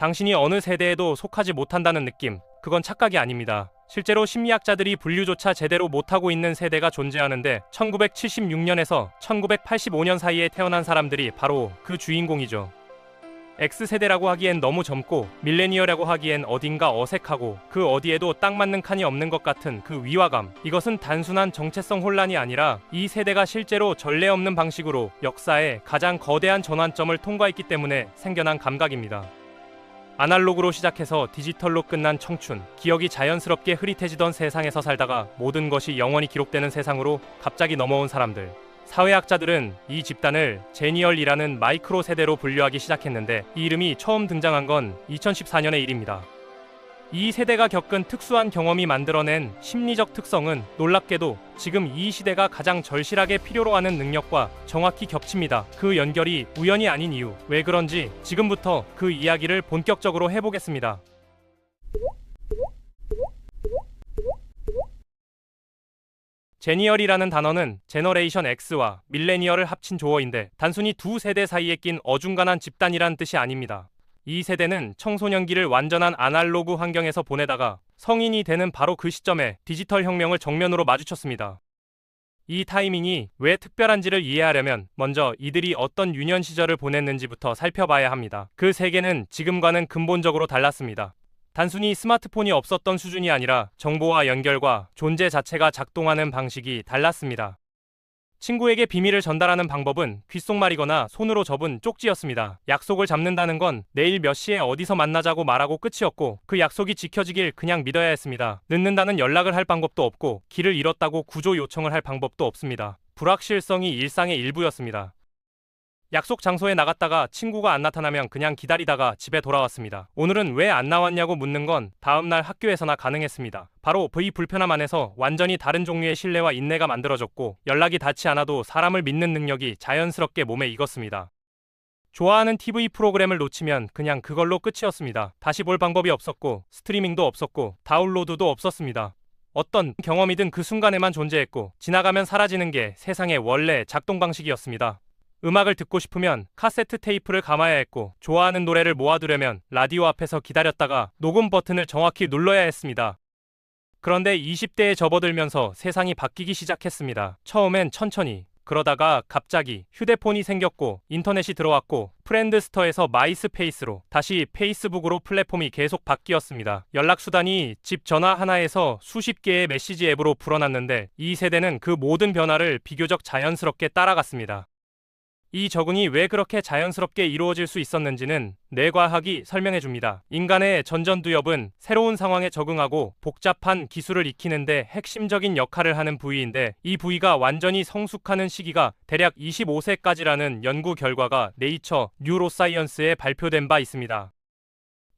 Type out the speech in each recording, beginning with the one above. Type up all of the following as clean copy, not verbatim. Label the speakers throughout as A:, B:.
A: 당신이 어느 세대에도 속하지 못한다는 느낌, 그건 착각이 아닙니다. 실제로 심리학자들이 분류조차 제대로 못하고 있는 세대가 존재하는데 1976년에서 1985년 사이에 태어난 사람들이 바로 그 주인공이죠. X세대라고 하기엔 너무 젊고 밀레니얼이라고 하기엔 어딘가 어색하고 그 어디에도 딱 맞는 칸이 없는 것 같은 그 위화감, 이것은 단순한 정체성 혼란이 아니라 이 세대가 실제로 전례 없는 방식으로 역사의 가장 거대한 전환점을 통과했기 때문에 생겨난 감각입니다. 아날로그로 시작해서 디지털로 끝난 청춘, 기억이 자연스럽게 흐릿해지던 세상에서 살다가 모든 것이 영원히 기록되는 세상으로 갑자기 넘어온 사람들. 사회학자들은 이 집단을 제니얼이라는 마이크로 세대로 분류하기 시작했는데 이 이름이 처음 등장한 건 2014년의 일입니다. 이 세대가 겪은 특수한 경험이 만들어낸 심리적 특성은 놀랍게도 지금 이 시대가 가장 절실하게 필요로 하는 능력과 정확히 겹칩니다. 그 연결이 우연이 아닌 이유, 왜 그런지 지금부터 그 이야기를 본격적으로 해보겠습니다. 제니얼이라는 단어는 제너레이션 X와 밀레니얼을 합친 조어인데 단순히 두 세대 사이에 낀 어중간한 집단이란 뜻이 아닙니다. 이 세대는 청소년기를 완전한 아날로그 환경에서 보내다가 성인이 되는 바로 그 시점에 디지털 혁명을 정면으로 마주쳤습니다. 이 타이밍이 왜 특별한지를 이해하려면 먼저 이들이 어떤 유년 시절을 보냈는지부터 살펴봐야 합니다. 그 세계는 지금과는 근본적으로 달랐습니다. 단순히 스마트폰이 없었던 수준이 아니라 정보와 연결과 존재 자체가 작동하는 방식이 달랐습니다. 친구에게 비밀을 전달하는 방법은 귓속말이거나 손으로 접은 쪽지였습니다. 약속을 잡는다는 건 내일 몇 시에 어디서 만나자고 말하고 끝이었고 그 약속이 지켜지길 그냥 믿어야 했습니다. 늦는다는 연락을 할 방법도 없고 길을 잃었다고 구조 요청을 할 방법도 없습니다. 불확실성이 일상의 일부였습니다. 약속 장소에 나갔다가 친구가 안 나타나면 그냥 기다리다가 집에 돌아왔습니다. 오늘은 왜 안 나왔냐고 묻는 건 다음날 학교에서나 가능했습니다. 바로 이 불편함 안에서 완전히 다른 종류의 신뢰와 인내가 만들어졌고 연락이 닿지 않아도 사람을 믿는 능력이 자연스럽게 몸에 익었습니다. 좋아하는 TV 프로그램을 놓치면 그냥 그걸로 끝이었습니다. 다시 볼 방법이 없었고 스트리밍도 없었고 다운로드도 없었습니다. 어떤 경험이든 그 순간에만 존재했고 지나가면 사라지는 게 세상의 원래 작동 방식이었습니다. 음악을 듣고 싶으면 카세트 테이프를 감아야 했고 좋아하는 노래를 모아두려면 라디오 앞에서 기다렸다가 녹음 버튼을 정확히 눌러야 했습니다. 그런데 20대에 접어들면서 세상이 바뀌기 시작했습니다. 처음엔 천천히, 그러다가 갑자기 휴대폰이 생겼고 인터넷이 들어왔고 프렌드스터에서 마이스페이스로 다시 페이스북으로 플랫폼이 계속 바뀌었습니다. 연락수단이 집 전화 하나에서 수십 개의 메시지 앱으로 불어났는데 이 세대는 그 모든 변화를 비교적 자연스럽게 따라갔습니다. 이 적응이 왜 그렇게 자연스럽게 이루어질 수 있었는지는 뇌과학이 설명해줍니다. 인간의 전전두엽은 새로운 상황에 적응하고 복잡한 기술을 익히는데 핵심적인 역할을 하는 부위인데 이 부위가 완전히 성숙하는 시기가 대략 25세까지라는 연구 결과가 네이처 뉴로사이언스에 발표된 바 있습니다.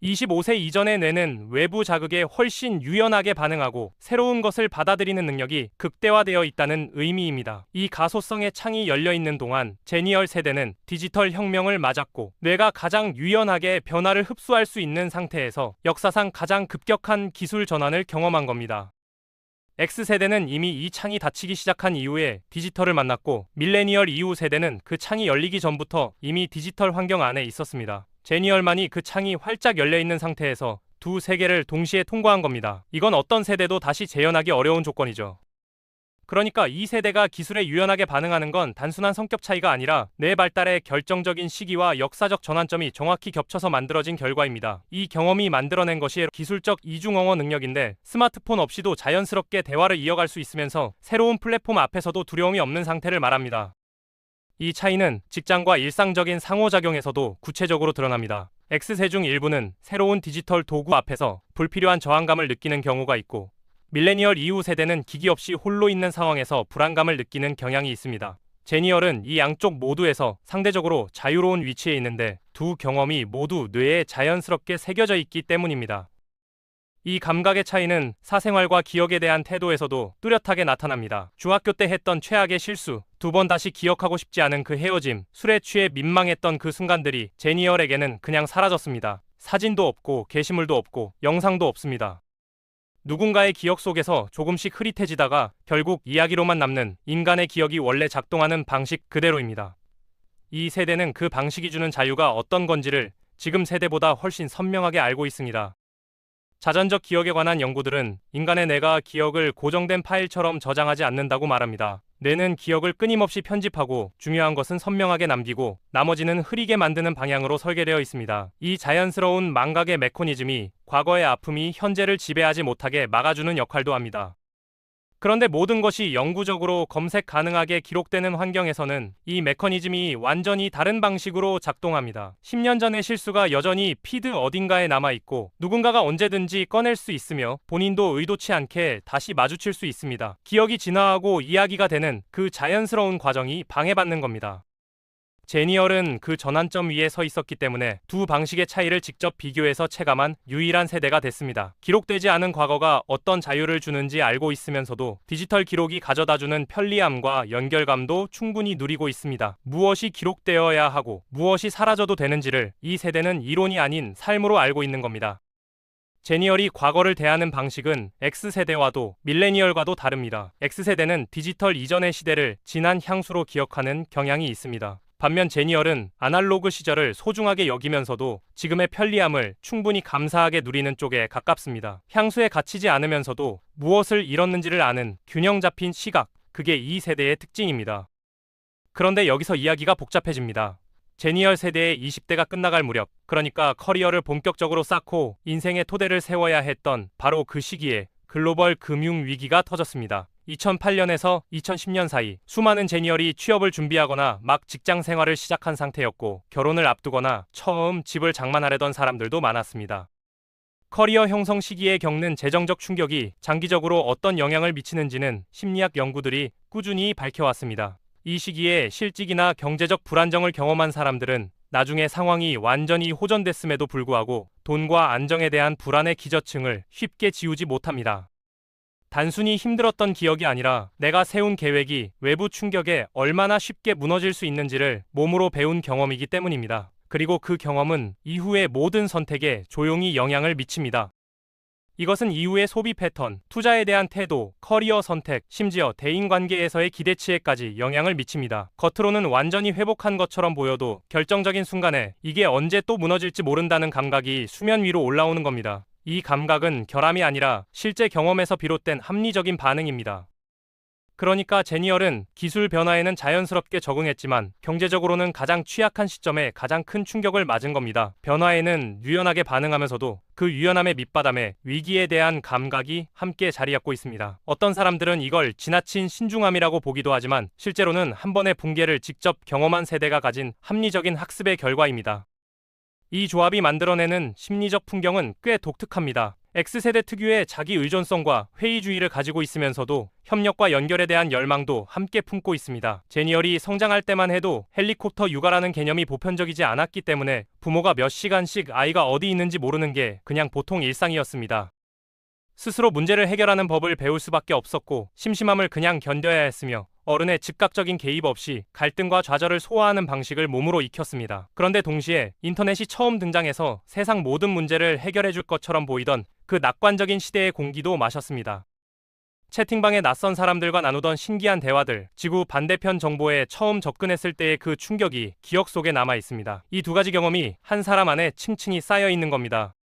A: 25세 이전의 뇌는 외부 자극에 훨씬 유연하게 반응하고 새로운 것을 받아들이는 능력이 극대화되어 있다는 의미입니다. 이 가소성의 창이 열려있는 동안 제니얼 세대는 디지털 혁명을 맞았고 뇌가 가장 유연하게 변화를 흡수할 수 있는 상태에서 역사상 가장 급격한 기술 전환을 경험한 겁니다. X세대는 이미 이 창이 닫히기 시작한 이후에 디지털을 만났고 밀레니얼 이후 세대는 그 창이 열리기 전부터 이미 디지털 환경 안에 있었습니다. 제니얼만이 그 창이 활짝 열려있는 상태에서 두 세계를 동시에 통과한 겁니다. 이건 어떤 세대도 다시 재현하기 어려운 조건이죠. 그러니까 이 세대가 기술에 유연하게 반응하는 건 단순한 성격 차이가 아니라 뇌 발달의 결정적인 시기와 역사적 전환점이 정확히 겹쳐서 만들어진 결과입니다. 이 경험이 만들어낸 것이 기술적 이중언어 능력인데 스마트폰 없이도 자연스럽게 대화를 이어갈 수 있으면서 새로운 플랫폼 앞에서도 두려움이 없는 상태를 말합니다. 이 차이는 직장과 일상적인 상호작용에서도 구체적으로 드러납니다. X세 중 일부는 새로운 디지털 도구 앞에서 불필요한 저항감을 느끼는 경우가 있고 밀레니얼 이후 세대는 기기 없이 홀로 있는 상황에서 불안감을 느끼는 경향이 있습니다. 제니얼은 이 양쪽 모두에서 상대적으로 자유로운 위치에 있는데 두 경험이 모두 뇌에 자연스럽게 새겨져 있기 때문입니다. 이 감각의 차이는 사생활과 기억에 대한 태도에서도 뚜렷하게 나타납니다. 중학교 때 했던 최악의 실수, 두 번 다시 기억하고 싶지 않은 그 헤어짐, 술에 취해 민망했던 그 순간들이 제니얼에게는 그냥 사라졌습니다. 사진도 없고 게시물도 없고 영상도 없습니다. 누군가의 기억 속에서 조금씩 흐릿해지다가 결국 이야기로만 남는 인간의 기억이 원래 작동하는 방식 그대로입니다. 이 세대는 그 방식이 주는 자유가 어떤 건지를 지금 세대보다 훨씬 선명하게 알고 있습니다. 자전적 기억에 관한 연구들은 인간의 뇌가 기억을 고정된 파일처럼 저장하지 않는다고 말합니다. 뇌는 기억을 끊임없이 편집하고 중요한 것은 선명하게 남기고 나머지는 흐리게 만드는 방향으로 설계되어 있습니다. 이 자연스러운 망각의 메커니즘이 과거의 아픔이 현재를 지배하지 못하게 막아주는 역할도 합니다. 그런데 모든 것이 영구적으로 검색 가능하게 기록되는 환경에서는 이 메커니즘이 완전히 다른 방식으로 작동합니다. 10년 전의 실수가 여전히 피드 어딘가에 남아있고 누군가가 언제든지 꺼낼 수 있으며 본인도 의도치 않게 다시 마주칠 수 있습니다. 기억이 진화하고 이야기가 되는 그 자연스러운 과정이 방해받는 겁니다. 제니얼은 그 전환점 위에 서 있었기 때문에 두 방식의 차이를 직접 비교해서 체감한 유일한 세대가 됐습니다. 기록되지 않은 과거가 어떤 자유를 주는지 알고 있으면서도 디지털 기록이 가져다주는 편리함과 연결감도 충분히 누리고 있습니다. 무엇이 기록되어야 하고 무엇이 사라져도 되는지를 이 세대는 이론이 아닌 삶으로 알고 있는 겁니다. 제니얼이 과거를 대하는 방식은 X세대와도 밀레니얼과도 다릅니다. X세대는 디지털 이전의 시대를 진한 향수로 기억하는 경향이 있습니다. 반면 제니얼은 아날로그 시절을 소중하게 여기면서도 지금의 편리함을 충분히 감사하게 누리는 쪽에 가깝습니다. 향수에 갇히지 않으면서도 무엇을 잃었는지를 아는 균형 잡힌 시각, 그게 이 세대의 특징입니다. 그런데 여기서 이야기가 복잡해집니다. 제니얼 세대의 20대가 끝나갈 무렵, 그러니까 커리어를 본격적으로 쌓고 인생의 토대를 세워야 했던 바로 그 시기에 글로벌 금융 위기가 터졌습니다. 2008년에서 2010년 사이 수많은 제니얼이 취업을 준비하거나 막 직장 생활을 시작한 상태였고 결혼을 앞두거나 처음 집을 장만하려던 사람들도 많았습니다. 커리어 형성 시기에 겪는 재정적 충격이 장기적으로 어떤 영향을 미치는지는 심리학 연구들이 꾸준히 밝혀왔습니다. 이 시기에 실직이나 경제적 불안정을 경험한 사람들은 나중에 상황이 완전히 호전됐음에도 불구하고 돈과 안정에 대한 불안의 기저층을 쉽게 지우지 못합니다. 단순히 힘들었던 기억이 아니라 내가 세운 계획이 외부 충격에 얼마나 쉽게 무너질 수 있는지를 몸으로 배운 경험이기 때문입니다. 그리고 그 경험은 이후의 모든 선택에 조용히 영향을 미칩니다. 이것은 이후의 소비 패턴, 투자에 대한 태도, 커리어 선택, 심지어 대인관계에서의 기대치에까지 영향을 미칩니다. 겉으로는 완전히 회복한 것처럼 보여도 결정적인 순간에 이게 언제 또 무너질지 모른다는 감각이 수면 위로 올라오는 겁니다. 이 감각은 결함이 아니라 실제 경험에서 비롯된 합리적인 반응입니다. 그러니까 제니얼은 기술 변화에는 자연스럽게 적응했지만 경제적으로는 가장 취약한 시점에 가장 큰 충격을 맞은 겁니다. 변화에는 유연하게 반응하면서도 그 유연함의 밑바닥에 위기에 대한 감각이 함께 자리 잡고 있습니다. 어떤 사람들은 이걸 지나친 신중함이라고 보기도 하지만 실제로는 한 번의 붕괴를 직접 경험한 세대가 가진 합리적인 학습의 결과입니다. 이 조합이 만들어내는 심리적 풍경은 꽤 독특합니다. X세대 특유의 자기 의존성과 회의주의를 가지고 있으면서도 협력과 연결에 대한 열망도 함께 품고 있습니다. 제니얼이 성장할 때만 해도 헬리콥터 육아라는 개념이 보편적이지 않았기 때문에 부모가 몇 시간씩 아이가 어디 있는지 모르는 게 그냥 보통 일상이었습니다. 스스로 문제를 해결하는 법을 배울 수밖에 없었고 심심함을 그냥 견뎌야 했으며 어른의 즉각적인 개입 없이 갈등과 좌절을 소화하는 방식을 몸으로 익혔습니다. 그런데 동시에 인터넷이 처음 등장해서 세상 모든 문제를 해결해 줄 것처럼 보이던 그 낙관적인 시대의 공기도 마셨습니다. 채팅방에 낯선 사람들과 나누던 신기한 대화들, 지구 반대편 정보에 처음 접근했을 때의 그 충격이 기억 속에 남아 있습니다. 이 두 가지 경험이 한 사람 안에 층층이 쌓여 있는 겁니다.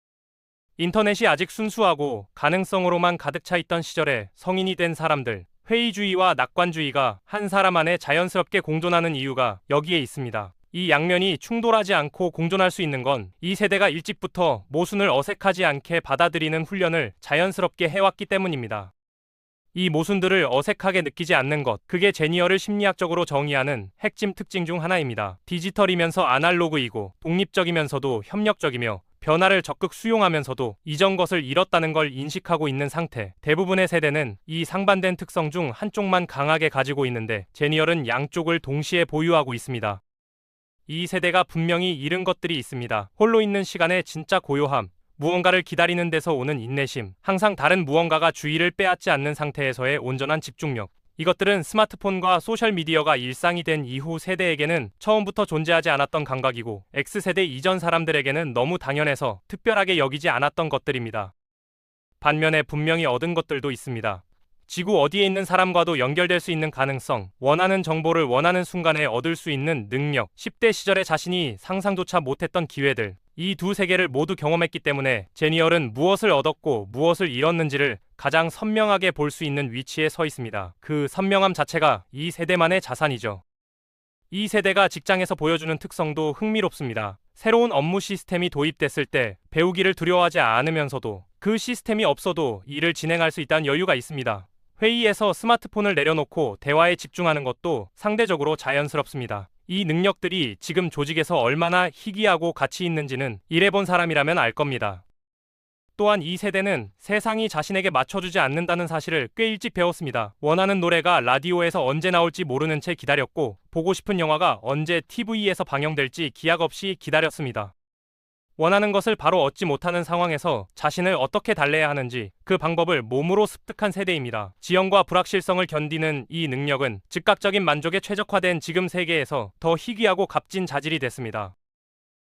A: 인터넷이 아직 순수하고 가능성으로만 가득 차 있던 시절에 성인이 된 사람들, 회의주의와 낙관주의가 한 사람 안에 자연스럽게 공존하는 이유가 여기에 있습니다. 이 양면이 충돌하지 않고 공존할 수 있는 건 이 세대가 일찍부터 모순을 어색하지 않게 받아들이는 훈련을 자연스럽게 해왔기 때문입니다. 이 모순들을 어색하게 느끼지 않는 것, 그게 제니얼을 심리학적으로 정의하는 핵심 특징 중 하나입니다. 디지털이면서 아날로그이고 독립적이면서도 협력적이며 변화를 적극 수용하면서도 이전 것을 잃었다는 걸 인식하고 있는 상태. 대부분의 세대는 이 상반된 특성 중 한쪽만 강하게 가지고 있는데 제니얼은 양쪽을 동시에 보유하고 있습니다. 이 세대가 분명히 잃은 것들이 있습니다. 홀로 있는 시간의 진짜 고요함, 무언가를 기다리는 데서 오는 인내심, 항상 다른 무언가가 주의를 빼앗지 않는 상태에서의 온전한 집중력. 이것들은 스마트폰과 소셜미디어가 일상이 된 이후 세대에게는 처음부터 존재하지 않았던 감각이고 X세대 이전 사람들에게는 너무 당연해서 특별하게 여기지 않았던 것들입니다. 반면에 분명히 얻은 것들도 있습니다. 지구 어디에 있는 사람과도 연결될 수 있는 가능성, 원하는 정보를 원하는 순간에 얻을 수 있는 능력, 10대 시절에 자신이 상상조차 못했던 기회들, 이 두 세계를 모두 경험했기 때문에 제니얼은 무엇을 얻었고 무엇을 잃었는지를 가장 선명하게 볼 수 있는 위치에 서 있습니다. 그 선명함 자체가 이 세대만의 자산이죠. 이 세대가 직장에서 보여주는 특성도 흥미롭습니다. 새로운 업무 시스템이 도입됐을 때 배우기를 두려워하지 않으면서도 그 시스템이 없어도 일을 진행할 수 있다는 여유가 있습니다. 회의에서 스마트폰을 내려놓고 대화에 집중하는 것도 상대적으로 자연스럽습니다. 이 능력들이 지금 조직에서 얼마나 희귀하고 가치 있는지는 일해본 사람이라면 알 겁니다. 또한 이 세대는 세상이 자신에게 맞춰주지 않는다는 사실을 꽤 일찍 배웠습니다. 원하는 노래가 라디오에서 언제 나올지 모르는 채 기다렸고, 보고 싶은 영화가 언제 TV에서 방영될지 기약 없이 기다렸습니다. 원하는 것을 바로 얻지 못하는 상황에서 자신을 어떻게 달래야 하는지 그 방법을 몸으로 습득한 세대입니다. 지연과 불확실성을 견디는 이 능력은 즉각적인 만족에 최적화된 지금 세계에서 더 희귀하고 값진 자질이 됐습니다.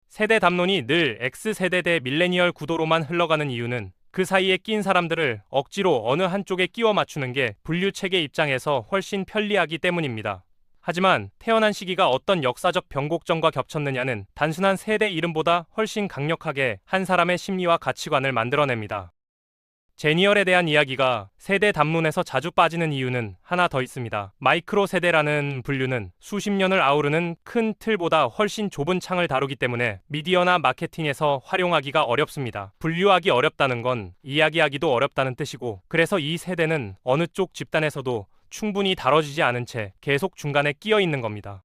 A: 세대 담론이 늘 X세대 대 밀레니얼 구도로만 흘러가는 이유는 그 사이에 낀 사람들을 억지로 어느 한쪽에 끼워 맞추는 게 분류체계 입장에서 훨씬 편리하기 때문입니다. 하지만 태어난 시기가 어떤 역사적 변곡점과 겹쳤느냐는 단순한 세대 이름보다 훨씬 강력하게 한 사람의 심리와 가치관을 만들어냅니다. 제니얼에 대한 이야기가 세대 담론에서 자주 빠지는 이유는 하나 더 있습니다. 마이크로 세대라는 분류는 수십 년을 아우르는 큰 틀보다 훨씬 좁은 창을 다루기 때문에 미디어나 마케팅에서 활용하기가 어렵습니다. 분류하기 어렵다는 건 이야기하기도 어렵다는 뜻이고, 그래서 이 세대는 어느 쪽 집단에서도 충분히 다뤄지지 않은 채 계속 중간에 끼어 있는 겁니다.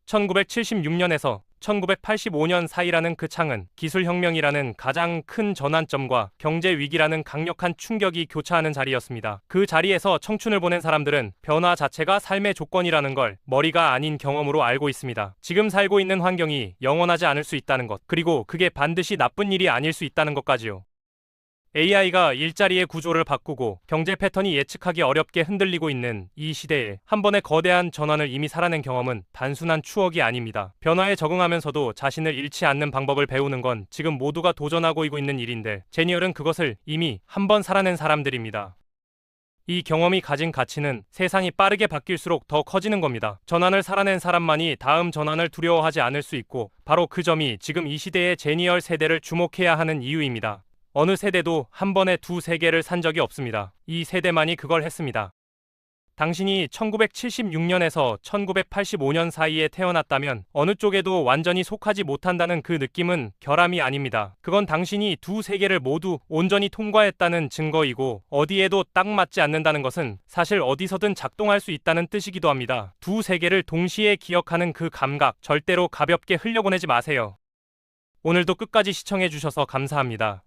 A: 1976년에서 1985년 사이라는 그 창은 기술혁명이라는 가장 큰 전환점과 경제위기라는 강력한 충격이 교차하는 자리였습니다. 그 자리에서 청춘을 보낸 사람들은 변화 자체가 삶의 조건이라는 걸 머리가 아닌 경험으로 알고 있습니다. 지금 살고 있는 환경이 영원하지 않을 수 있다는 것, 그리고 그게 반드시 나쁜 일이 아닐 수 있다는 것까지요. AI가 일자리의 구조를 바꾸고 경제 패턴이 예측하기 어렵게 흔들리고 있는 이 시대에 한 번의 거대한 전환을 이미 살아낸 경험은 단순한 추억이 아닙니다. 변화에 적응하면서도 자신을 잃지 않는 방법을 배우는 건 지금 모두가 도전하고 있는 일인데, 제니얼은 그것을 이미 한 번 살아낸 사람들입니다. 이 경험이 가진 가치는 세상이 빠르게 바뀔수록 더 커지는 겁니다. 전환을 살아낸 사람만이 다음 전환을 두려워하지 않을 수 있고, 바로 그 점이 지금 이 시대의 제니얼 세대를 주목해야 하는 이유입니다. 어느 세대도 한 번에 두 세계를 산 적이 없습니다. 이 세대만이 그걸 했습니다. 당신이 1976년에서 1985년 사이에 태어났다면 어느 쪽에도 완전히 속하지 못한다는 그 느낌은 결함이 아닙니다. 그건 당신이 두 세계를 모두 온전히 통과했다는 증거이고, 어디에도 딱 맞지 않는다는 것은 사실 어디서든 작동할 수 있다는 뜻이기도 합니다. 두 세계를 동시에 기억하는 그 감각, 절대로 가볍게 흘려보내지 마세요. 오늘도 끝까지 시청해주셔서 감사합니다.